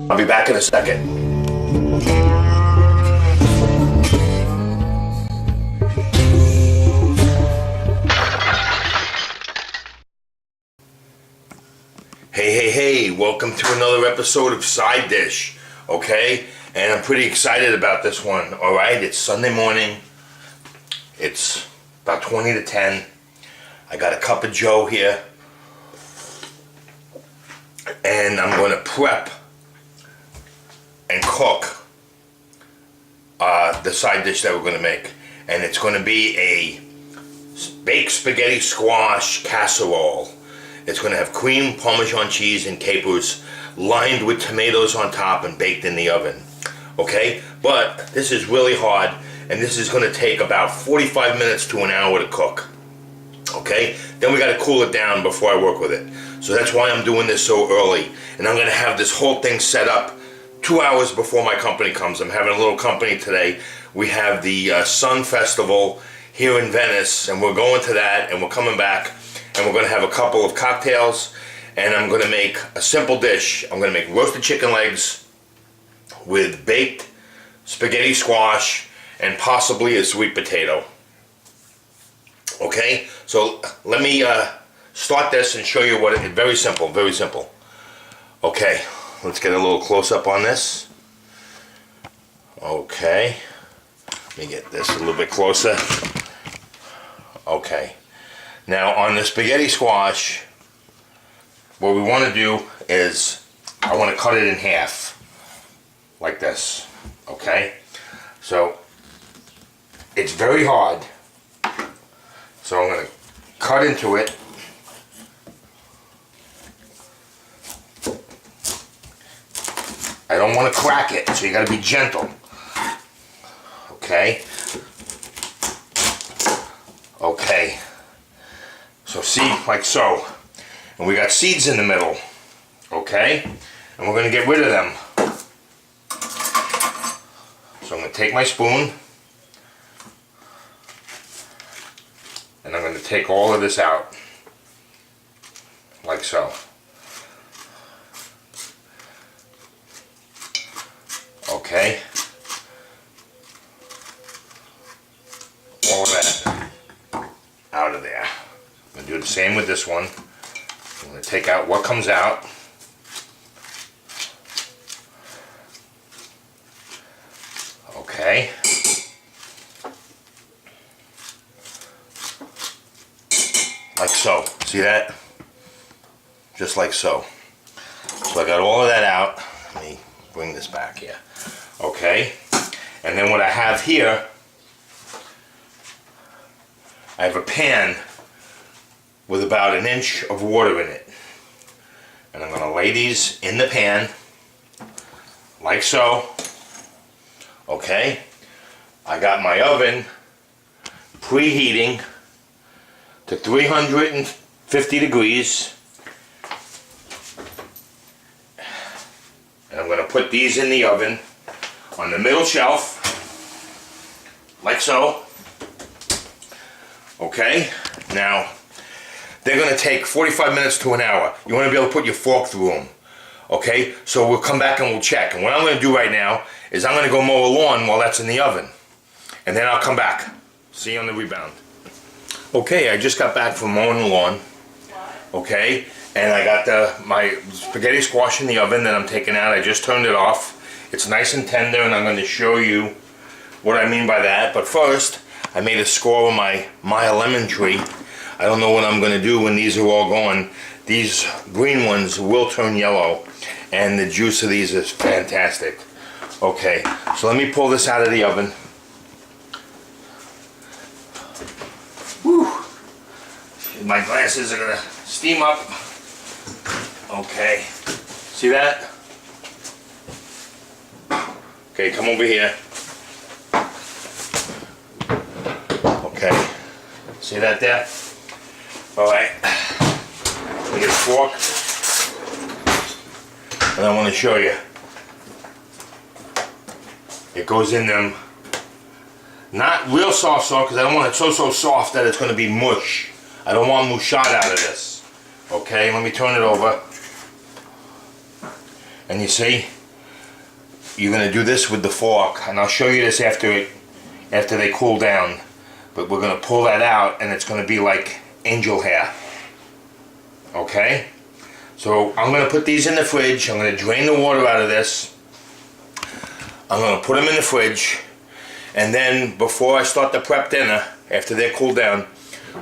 I'll be back in a second. Hey, welcome to another episode of Side Dish, okay? And I'm pretty excited about this one, alright? It's Sunday morning. It's about 20 to 10. I got a cup of joe here. And I'm going to prep and cook the side dish that we're going to make. And it's going to be a baked spaghetti squash casserole. It's going to have cream, Parmesan cheese, and capers lined with tomatoes on top and baked in the oven. Okay? But this is really hard, and this is going to take about 45 minutes to an hour to cook. Okay? Then we got to cool it down before I work with it. So that's why I'm doing this so early. And I'm going to have this whole thing set up 2 hours before my company comes. I'm having a little company today. We have the Sun Festival here in Venice, and we're going to that, and we're coming back. And we're going to have a couple of cocktails, and I'm going to make a simple dish. I'm going to make roasted chicken legs with baked spaghetti squash and possibly a sweet potato. Okay, so let me start this and show you what it is. Very simple, very simple. Okay, let's get a little close up on this. Okay, let me get this a little bit closer. Okay. Now on the spaghetti squash, what we want to do is, I want to cut it in half, like this, okay? So, it's very hard, so I'm going to cut into it. I don't want to crack it, so you got to be gentle, okay? Okay. So see, like so. And we got seeds in the middle, okay? And we're gonna get rid of them. So I'm gonna take my spoon, and I'm gonna take all of this out, like so. Okay? All of that out of there. I'm going to do the same with this one. I'm going to take out what comes out. Okay. Like so. See that? Just like so. So I got all of that out. Let me bring this back here. Okay. And then what I have here, I have a pan with about 1 inch of water in it. And I'm going to lay these in the pan, like so. Okay. I got my oven preheating to 350 degrees. And I'm going to put these in the oven on the middle shelf, like so. Okay. Now, they're going to take 45 minutes to an hour. You want to be able to put your fork through them. Okay? So we'll come back and we'll check. And what I'm going to do right now is I'm going to go mow a lawn while that's in the oven. And then I'll come back. See you on the rebound. Okay, I just got back from mowing the lawn. Okay? And I got my spaghetti squash in the oven that I'm taking out. I just turned it off. It's nice and tender, and I'm going to show you what I mean by that. But first, I made a score of my lemon tree. I don't know what I'm going to do when these are all gone. These green ones will turn yellow, and the juice of these is fantastic. Okay, so let me pull this out of the oven. Whew. My glasses are going to steam up. Okay, see that? Okay, come over here. Okay, see that there? Alright, let me get a fork, and I want to show you. It goes in them, not real soft because I don't want it so soft that it's going to be mush. I don't want mushad out of this. Okay, let me turn it over. And you see, you're gonna do this with the fork, and I'll show you this after they cool down. But we're gonna pull that out, and it's gonna be like angel hair. Okay? So I'm gonna put these in the fridge. I'm gonna drain the water out of this. I'm gonna put them in the fridge, and then before I start the prep dinner, after they're cooled down,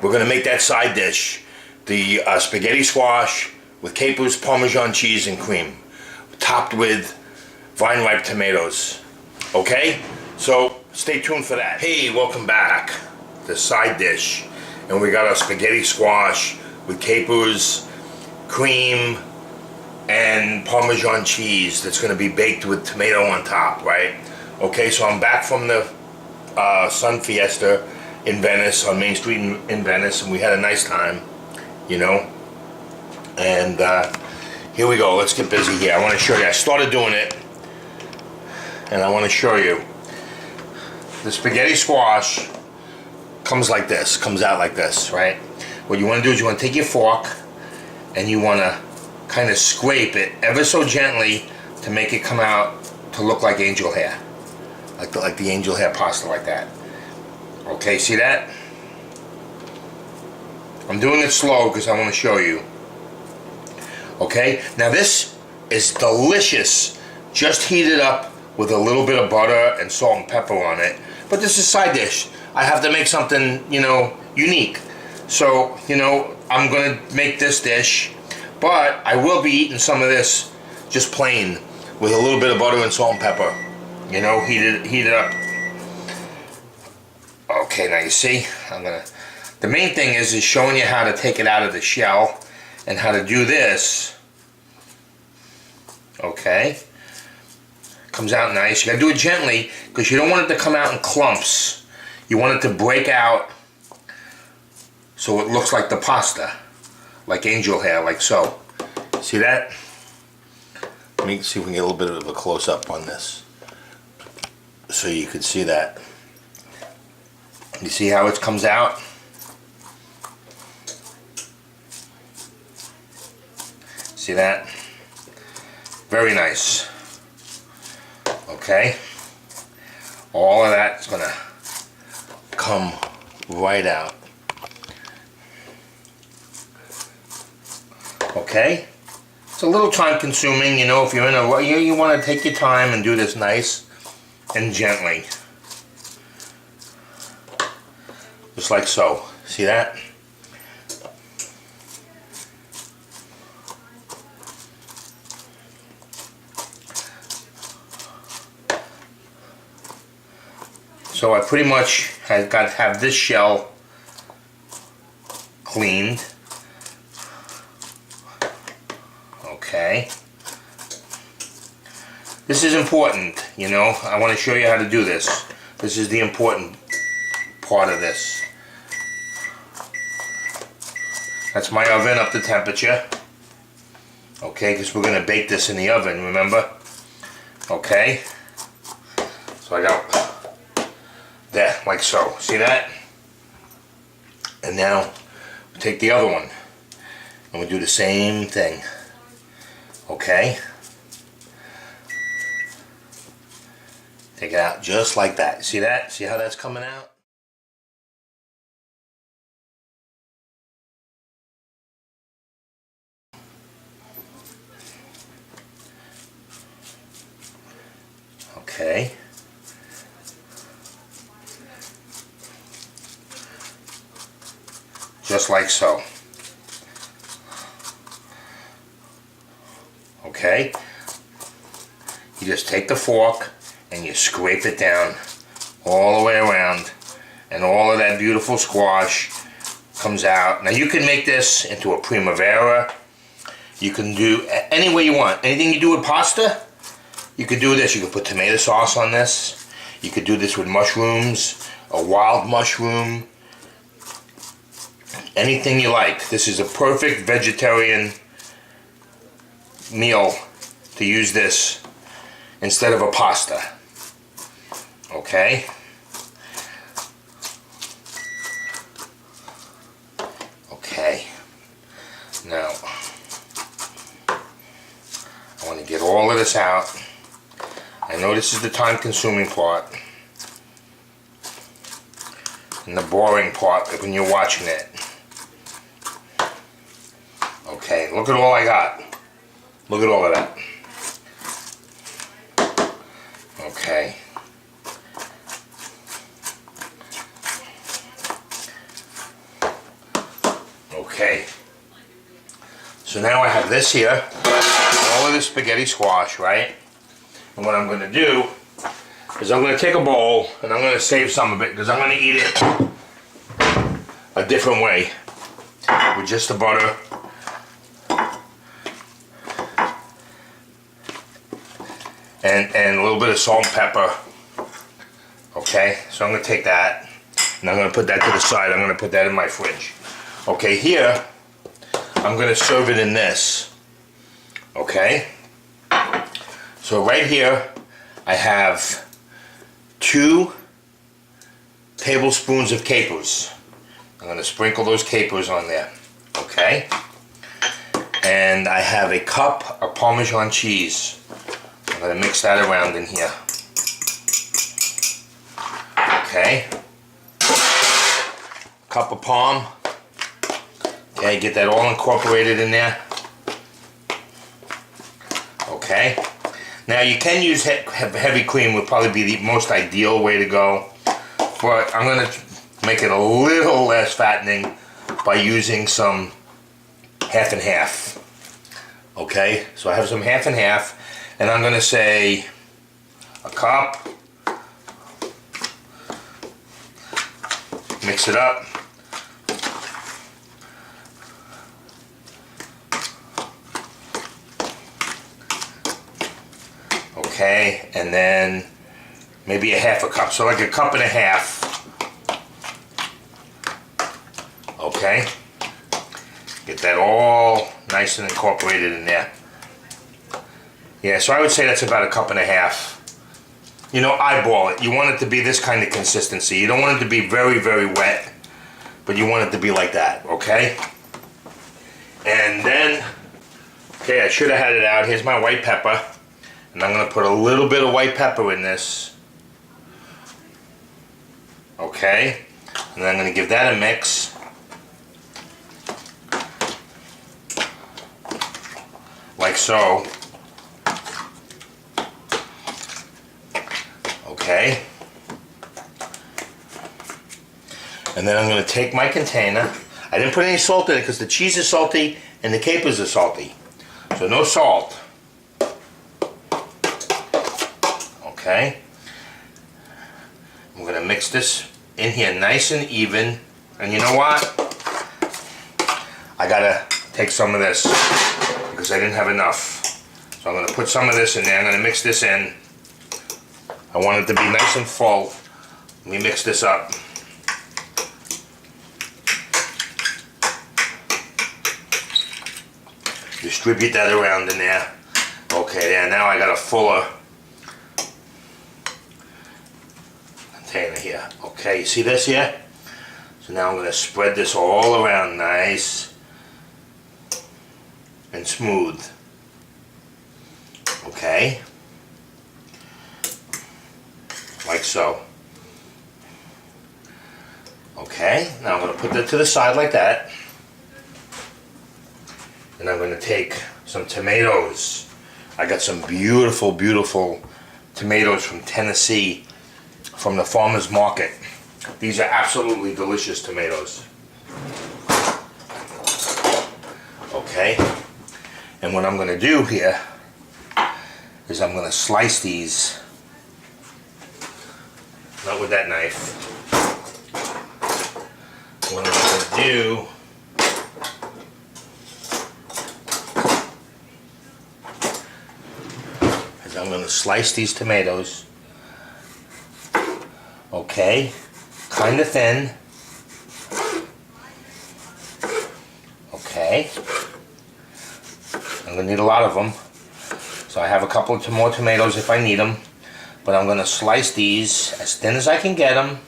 we're gonna make that side dish, the spaghetti squash with capers, Parmesan cheese, and cream, topped with vine-ripe tomatoes. Okay? So stay tuned for that. Hey, welcome back. The side dish, and we got our spaghetti squash with capers, cream, and Parmesan cheese that's going to be baked with tomato on top, right? Okay, so I'm back from the Sun Fiesta in Venice, on Main Street in Venice, and we had a nice time, you know. And here we go. Let's get busy here. I want to show you. I started doing it, and I want to show you. The spaghetti squash comes like this, comes out like this, right? What you want to do is you want to take your fork and you want to kind of scrape it ever so gently to make it come out to look like angel hair, like the angel hair pasta, like that. Okay, see that? I'm doing it slow because I want to show you. Okay, now this is delicious, just heated up with a little bit of butter and salt and pepper on it. But this is a side dish. I have to make something, you know, unique. So, you know, I'm gonna make this dish, but I will be eating some of this just plain with a little bit of butter and salt and pepper. You know, heat it up. Okay, now you see, the main thing is showing you how to take it out of the shell and how to do this. Okay. Comes out nice. You gotta do it gently because you don't want it to come out in clumps. You want it to break out so it looks like the pasta, like angel hair, like so. See that? Let me see if we can get a little bit of a close-up on this so you can see that. You see how it comes out? See that? Very nice. Okay? All of that's gonna come right out. Okay? It's a little time consuming, you know, if you're in a, you want to take your time and do this nice and gently. Just like so. See that? So I pretty much have this shell cleaned. Okay. This is important, you know. I want to show you how to do this. This is the important part of this. That's my oven up to temperature. Okay, because we're going to bake this in the oven, remember? Okay. So I got there, like so. See that? And now we take the other one and we do the same thing. Okay? Take it out just like that. See that? See how that's coming out? Okay. Just like so. Okay? You just take the fork and you scrape it down all the way around, and all of that beautiful squash comes out. Now you can make this into a primavera. You can do any way you want. Anything you do with pasta, you could do this. You could put tomato sauce on this. You could do this with mushrooms, a wild mushroom, anything you like. This is a perfect vegetarian meal to use this instead of a pasta. Okay? Okay. Now, I want to get all of this out. I know this is the time-consuming part and the boring part when you're watching it. Okay, look at all I got. Look at all of that. Okay. Okay. So now I have this here, all of this spaghetti squash, right? And what I'm going to do is I'm going to take a bowl and I'm going to save some of it because I'm going to eat it a different way with just the butter. And a little bit of salt and pepper. Okay, so I'm going to take that and I'm going to put that to the side. I'm going to put that in my fridge. Okay, here I'm going to serve it in this. Okay, so right here I have 2 tablespoons of capers. I'm going to sprinkle those capers on there. Okay, and I have a cup of Parmesan cheese. I'm going to mix that around in here. Okay. Cup of PARM. Okay, get that all incorporated in there. Okay. Now you can use heavy cream, would probably be the most ideal way to go. But I'm going to make it a little less fattening by using some half and half. Okay, so I have some half and half. And I'm going to say a cup, mix it up, okay, and then maybe a half a cup, so like a cup and a half, okay, get that all nice and incorporated in there. Yeah, so I would say that's about a cup and a half. You know, eyeball it. You want it to be this kind of consistency. You don't want it to be very, very wet, but you want it to be like that, okay? And then, okay, I should have had it out. Here's my white pepper. And I'm going to put a little bit of white pepper in this. Okay? And then I'm going to give that a mix. Like so. Okay, and then I'm going to take my container. I didn't put any salt in it because the cheese is salty and the capers are salty, so no salt. Okay, I'm going to mix this in here nice and even, and you know what? I gotta take some of this because I didn't have enough, so I'm going to put some of this in there. I'm going to mix this in. I want it to be nice and full. Let me mix this up. Distribute that around in there. Okay, there, now I got a fuller container here. Okay, you see this here? So now I'm going to spread this all around nice and smooth. Okay. Like so. Okay, now I'm going to put that to the side like that. And I'm going to take some tomatoes. I got some beautiful, beautiful tomatoes from Tennessee, from the farmer's market. These are absolutely delicious tomatoes. Okay, and what I'm going to do here is I'm going to slice these. Not with that knife. What I'm going to do is I'm going to slice these tomatoes. Okay, kind of thin. Okay. I'm going to need a lot of them. So I have a couple of more tomatoes if I need them. But I'm going to slice these as thin as I can get them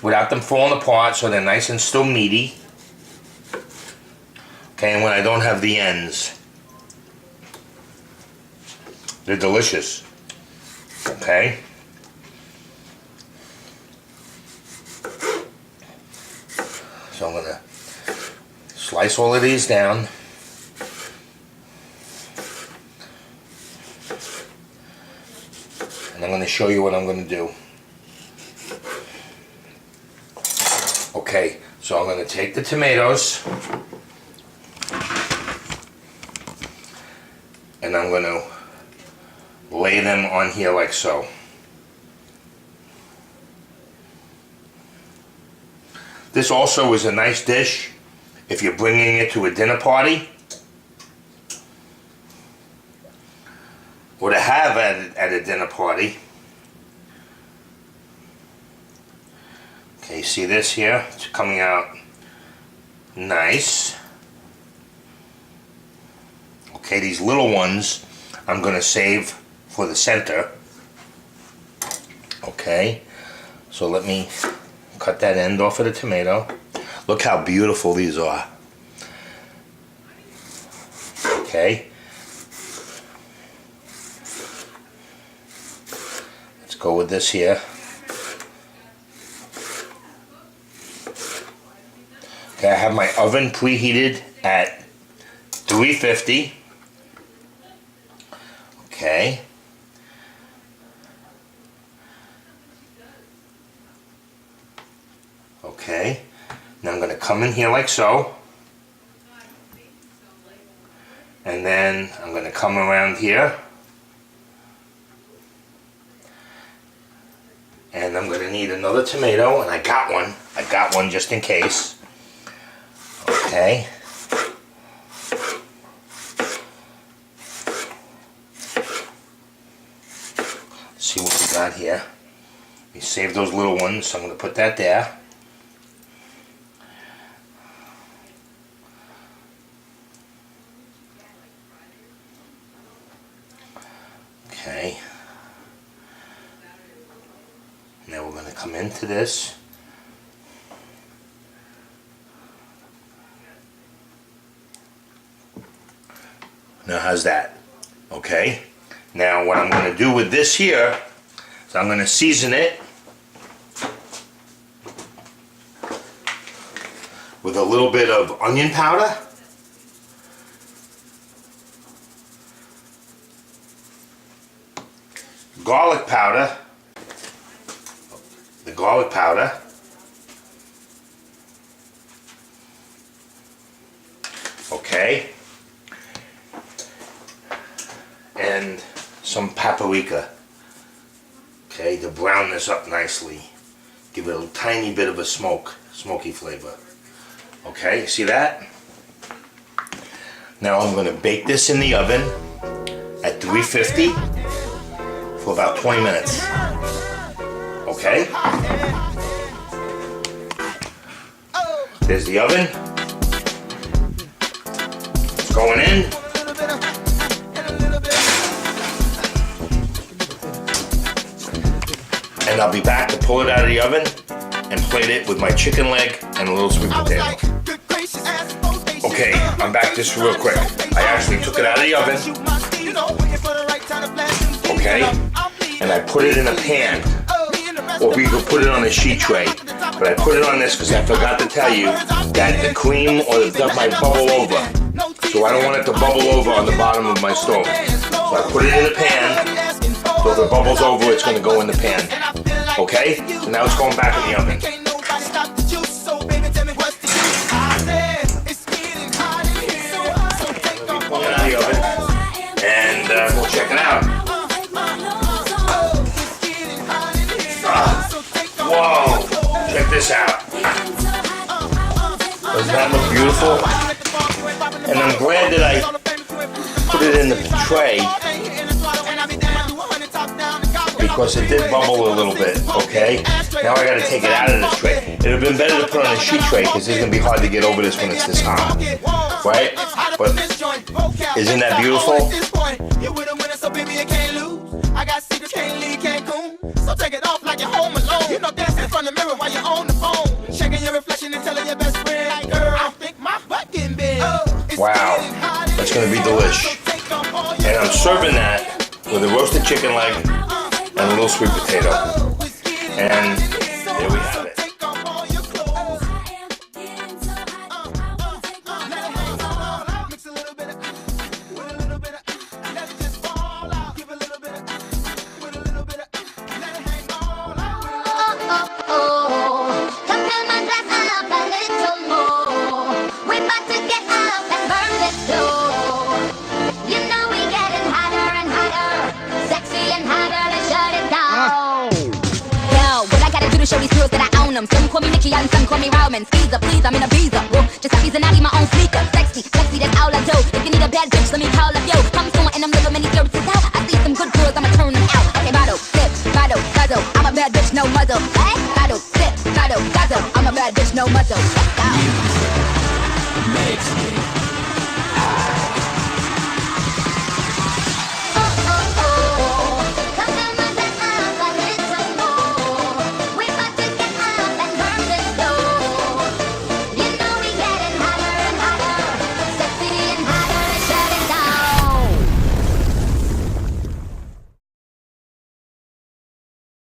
without them falling apart, so they're nice and still meaty. Okay, and when I don't have the ends, they're delicious. Okay. So I'm gonna slice all of these down. And I'm gonna show you what I'm gonna do. Okay, so I'm gonna take the tomatoes and I'm gonna lay them on here like so. This also is a nice dish if you're bringing it to a dinner party or to have at a dinner party. Okay, see this here? It's coming out nice. Okay, these little ones I'm gonna save for the center. Okay, so let me cut that end off of the tomato. Look how beautiful these are. Okay. Let's go with this here. Okay, I have my oven preheated at 350. Okay. Okay. Now I'm going to come in here like so. And then I'm going to come around here. And I'm going to need another tomato, and I got one. I got one just in case. Okay. Let's see what we got here. We saved those little ones, so I'm going to put that there. Okay. Now we're going to come into this. Now how's that? Okay. Now what I'm going to do with this here is I'm going to season it with a little bit of onion powder. Garlic powder. The garlic powder. Okay. And some paprika. Okay, to brown this up nicely. Give it a tiny bit of a smoky flavor. Okay, you see that? Now I'm going to bake this in the oven at 350 for about 20 minutes. Okay? There's the oven. It's going in. And I'll be back to pull it out of the oven and plate it with my chicken leg and a little sweet potato. Okay, I'm back just real quick. I actually took it out of the oven. Okay, and I put it in a pan. Or we could put it on a sheet tray. But I put it on this because I forgot to tell you that the cream or the stuff might bubble over. So I don't want it to bubble over on the bottom of my stove. So I put it in a pan. So if it bubbles over, it's going to go in the pan. Okay? So now it's going back in the oven. Pull it out of the oven. And we'll check it out. Whoa! Check this out. Doesn't that look beautiful? And I'm glad that I put it in the tray, because it did bubble a little bit, okay? Now I gotta take it out of this tray. It would have been better to put it on a sheet tray because it's gonna be hard to get over this when it's this hot, right? But isn't that beautiful? Wow, that's gonna be delish. And I'm serving that with a roasted chicken leg and a little sweet potato. And there we have it. Show these girls that I own them. Some call me Nikki and some call me Roman. Skeezer, please, I'm in a visa. Just I'm using out my own sneakers. Sexy, that's all I do.